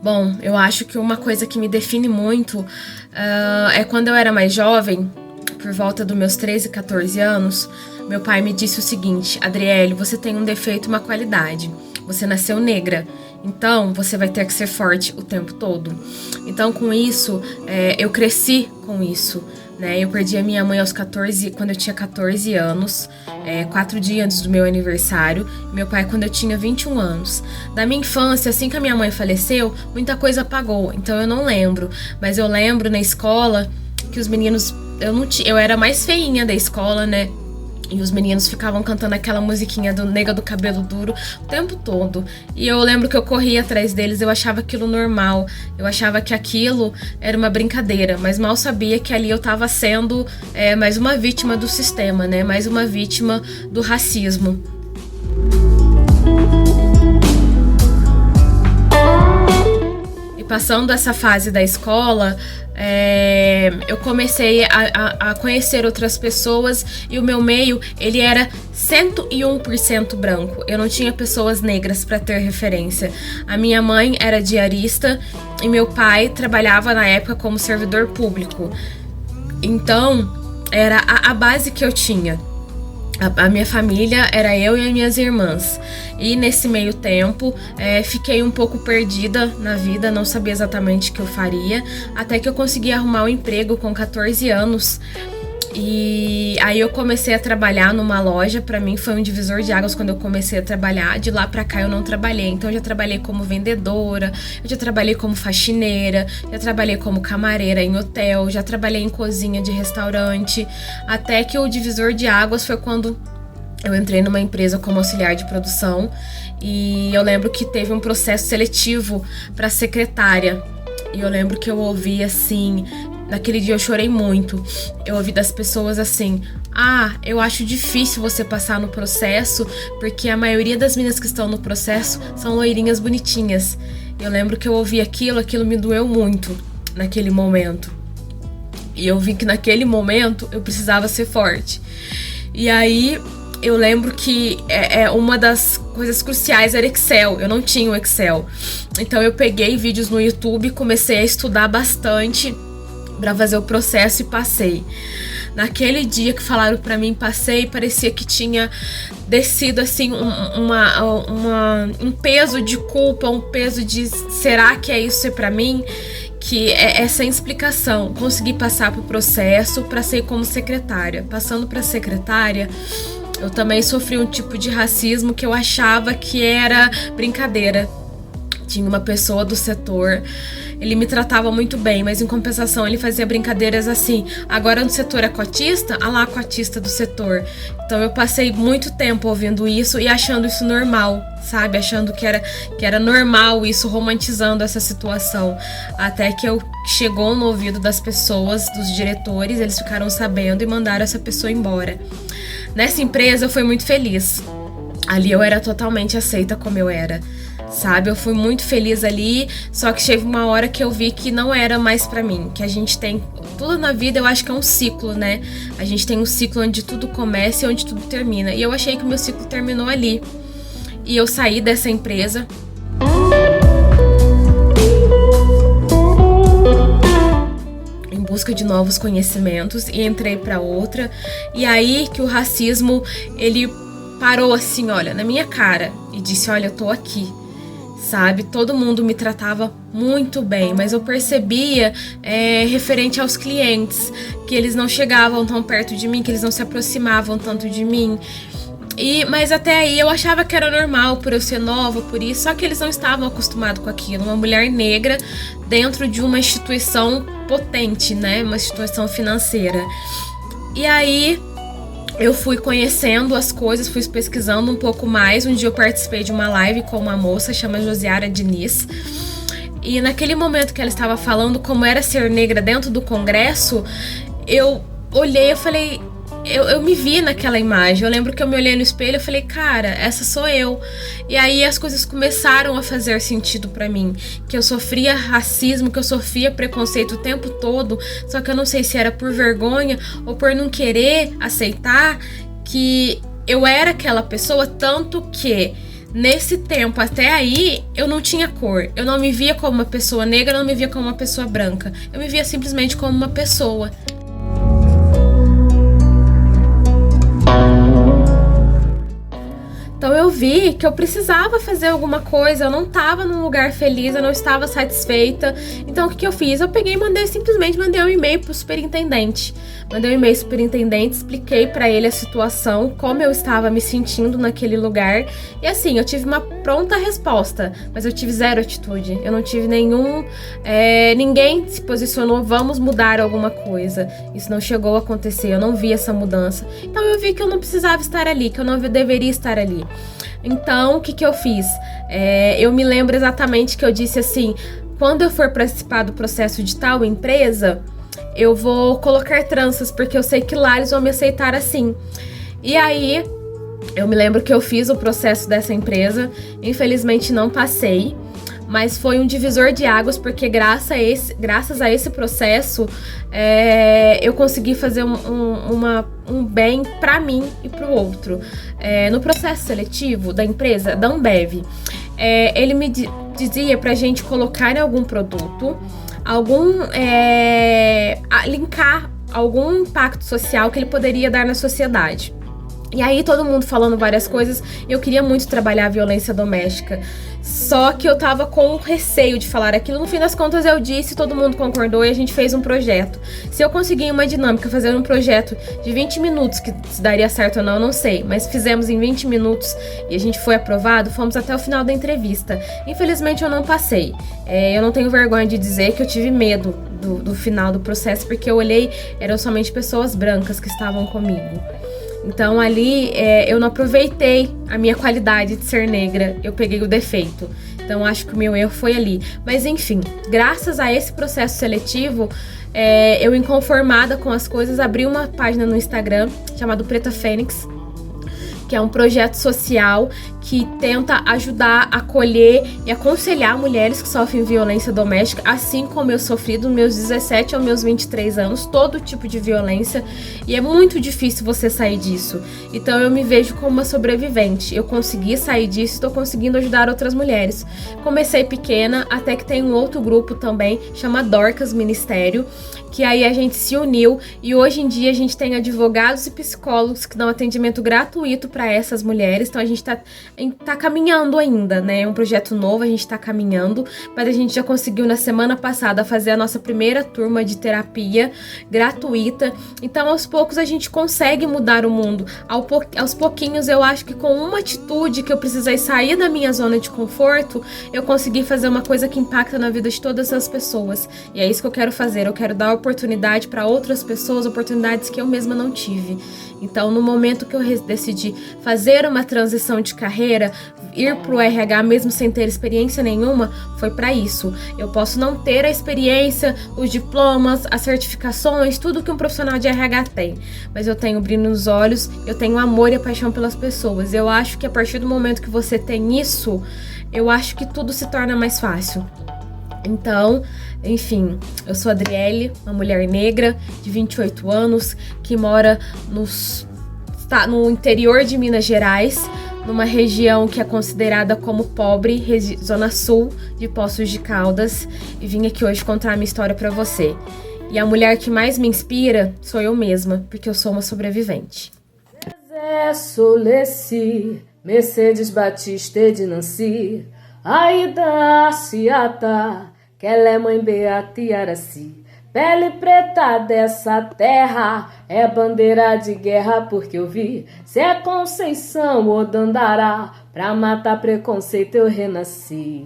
Bom, eu acho que uma coisa que me define muito é quando eu era mais jovem, por volta dos meus 13, 14 anos, meu pai me disse o seguinte: Adriele, você tem um defeito e uma qualidade. Você nasceu negra, então você vai ter que ser forte o tempo todo. Então, com isso, eu cresci com isso, né? Eu perdi a minha mãe quando eu tinha 14 anos, 4 dias antes do meu aniversário. Meu pai quando eu tinha 21 anos. Da minha infância, assim que a minha mãe faleceu, muita coisa apagou, então eu não lembro. Mas eu lembro na escola que os meninos... Eu era mais feinha da escola, né? E os meninos ficavam cantando aquela musiquinha do Nega do Cabelo Duro o tempo todo. E eu lembro que eu corria atrás deles, eu achava aquilo normal. Eu achava que aquilo era uma brincadeira, mas mal sabia que ali eu tava sendo mais uma vítima do sistema, né? Mais uma vítima do racismo. E passando essa fase da escola... eu comecei a conhecer outras pessoas e o meu meio, ele era 101% branco. Eu não tinha pessoas negras para ter referência. A minha mãe era diarista e meu pai trabalhava na época como servidor público. Então, era a base que eu tinha. A minha família era eu e as minhas irmãs. E nesse meio tempo, fiquei um pouco perdida na vida, não sabia exatamente o que eu faria, até que eu consegui arrumar um emprego com 14 anos. E aí eu comecei a trabalhar numa loja. Pra mim foi um divisor de águas quando eu comecei a trabalhar. De lá pra cá eu não trabalhei. Então eu já trabalhei como vendedora, eu já trabalhei como faxineira, já trabalhei como camareira em hotel, já trabalhei em cozinha de restaurante. Até que o divisor de águas foi quando eu entrei numa empresa como auxiliar de produção. E eu lembro que teve um processo seletivo pra secretária. E eu lembro que eu ouvi assim... Naquele dia eu chorei muito. Eu ouvi das pessoas assim: eu acho difícil você passar no processo, porque a maioria das meninas que estão no processo são loirinhas bonitinhas. Eu lembro que eu ouvi aquilo me doeu muito naquele momento. E eu vi que naquele momento eu precisava ser forte. E aí eu lembro que uma das coisas cruciais era Excel. Eu não tinha o Excel. Então eu peguei vídeos no YouTube, comecei a estudar bastante pra fazer o processo e passei. Naquele dia que falaram pra mim, passei, parecia que tinha descido assim um peso de culpa, um peso de será que é isso pra mim? Que é sem explicação. Consegui passar pro processo pra ser como secretária. Passando pra secretária, eu também sofri um tipo de racismo que eu achava que era brincadeira. Tinha uma pessoa do setor, ele me tratava muito bem, mas em compensação ele fazia brincadeiras assim: agora no setor é cotista? Ah lá, a cotista do setor. Então eu passei muito tempo ouvindo isso e achando isso normal, sabe? Achando que era normal isso, romantizando essa situação. Até que chegou no ouvido das pessoas, dos diretores, eles ficaram sabendo e mandaram essa pessoa embora. Nessa empresa eu fui muito feliz. Ali eu era totalmente aceita como eu era, sabe? Eu fui muito feliz ali, só que chegou uma hora que eu vi que não era mais pra mim, que a gente tem... Tudo na vida eu acho que é um ciclo, né? A gente tem um ciclo onde tudo começa e onde tudo termina. E eu achei que o meu ciclo terminou ali. E eu saí dessa empresa. Em busca de novos conhecimentos e entrei pra outra. E aí que o racismo, ele parou assim, olha, na minha cara e disse: olha, eu tô aqui, sabe? Todo mundo me tratava muito bem, mas eu percebia referente aos clientes, que eles não chegavam tão perto de mim, que eles não se aproximavam tanto de mim. Mas até aí eu achava que era normal, por eu ser nova, por isso, só que eles não estavam acostumados com aquilo. Uma mulher negra dentro de uma instituição potente, né? Uma instituição financeira. E aí eu fui conhecendo as coisas, fui pesquisando um pouco mais. Um dia eu participei de uma live com uma moça, chama Josiara Diniz. E naquele momento que ela estava falando como era ser negra dentro do Congresso, eu olhei, eu falei... Eu me vi naquela imagem. Eu lembro que eu me olhei no espelho e falei: cara, essa sou eu. E aí as coisas começaram a fazer sentido pra mim. Que eu sofria racismo, que eu sofria preconceito o tempo todo. Só que eu não sei se era por vergonha ou por não querer aceitar que eu era aquela pessoa. Tanto que nesse tempo até aí, eu não tinha cor. Eu não me via como uma pessoa negra, eu não me via como uma pessoa branca. Eu me via simplesmente como uma pessoa. Então eu vi que eu precisava fazer alguma coisa, eu não estava num lugar feliz, eu não estava satisfeita. Então o que eu fiz? Eu peguei e simplesmente mandei um e-mail pro superintendente. Mandei um e-mail pro superintendente, expliquei para ele a situação, como eu estava me sentindo naquele lugar. E assim, eu tive uma pronta resposta, mas eu tive zero atitude. Eu não tive ninguém se posicionou, vamos mudar alguma coisa. Isso não chegou a acontecer, eu não vi essa mudança. Então eu vi que eu não precisava estar ali, que eu não deveria estar ali. Então, o que eu fiz? Eu me lembro exatamente que eu disse assim: quando eu for participar do processo de tal empresa, eu vou colocar tranças, porque eu sei que lá eles vão me aceitar assim. E aí, eu me lembro que eu fiz o processo dessa empresa, infelizmente não passei, mas foi um divisor de águas, porque graças a esse processo, eu consegui fazer um bem para mim e para o outro. No processo seletivo da empresa, da Ambev, ele me dizia pra gente colocar em algum produto, linkar algum impacto social que ele poderia dar na sociedade. E aí todo mundo falando várias coisas, eu queria muito trabalhar a violência doméstica, só que eu tava com receio de falar aquilo. No fim das contas eu disse, todo mundo concordou e a gente fez um projeto. Se eu conseguir uma dinâmica, fazer um projeto de 20 minutos, que se daria certo ou não, eu não sei, mas fizemos em 20 minutos e a gente foi aprovado, fomos até o final da entrevista. Infelizmente eu não passei. Eu não tenho vergonha de dizer que eu tive medo do final do processo, porque eu olhei, eram somente pessoas brancas que estavam comigo. Então ali eu não aproveitei a minha qualidade de ser negra, eu peguei o defeito. Então acho que o meu erro foi ali. Mas enfim, graças a esse processo seletivo, eu, inconformada com as coisas, abri uma página no Instagram chamado Preta Fênix, que é um projeto social que tenta ajudar, acolher e aconselhar mulheres que sofrem violência doméstica, assim como eu sofri dos meus 17 aos meus 23 anos, todo tipo de violência, e é muito difícil você sair disso. Então eu me vejo como uma sobrevivente. Eu consegui sair disso e estou conseguindo ajudar outras mulheres. Comecei pequena, até que tem um outro grupo também, chama Dorcas Ministério, que aí a gente se uniu e hoje em dia a gente tem advogados e psicólogos que dão atendimento gratuito para essas mulheres. Então a gente tá caminhando ainda, né? É um projeto novo, a gente tá caminhando, mas a gente já conseguiu na semana passada fazer a nossa primeira turma de terapia gratuita. Então aos poucos a gente consegue mudar o mundo. Aos pouquinhos eu acho que com uma atitude que eu precisei sair da minha zona de conforto, eu consegui fazer uma coisa que impacta na vida de todas as pessoas. E é isso que eu quero fazer, eu quero dar oportunidade para outras pessoas, oportunidades que eu mesma não tive. Então, no momento que eu decidi fazer uma transição de carreira, ir para o RH mesmo sem ter experiência nenhuma, foi para isso. Eu posso não ter a experiência, os diplomas, as certificações, tudo que um profissional de RH tem, mas eu tenho brilho nos olhos, eu tenho amor e paixão pelas pessoas. Eu acho que a partir do momento que você tem isso, eu acho que tudo se torna mais fácil. Então, enfim, eu sou a Adriele, uma mulher negra de 28 anos que mora no interior de Minas Gerais, numa região que é considerada como pobre, zona sul de Poços de Caldas, e vim aqui hoje contar a minha história para você. E a mulher que mais me inspira sou eu mesma, porque eu sou uma sobrevivente. Zé Solessi, Mercedes Batista de Nancy, Aida Ciata, que ela é mãe Beata e Araci. Pele preta dessa terra, é bandeira de guerra porque eu vi. Se é Conceição ou Dandará, pra matar preconceito eu renasci.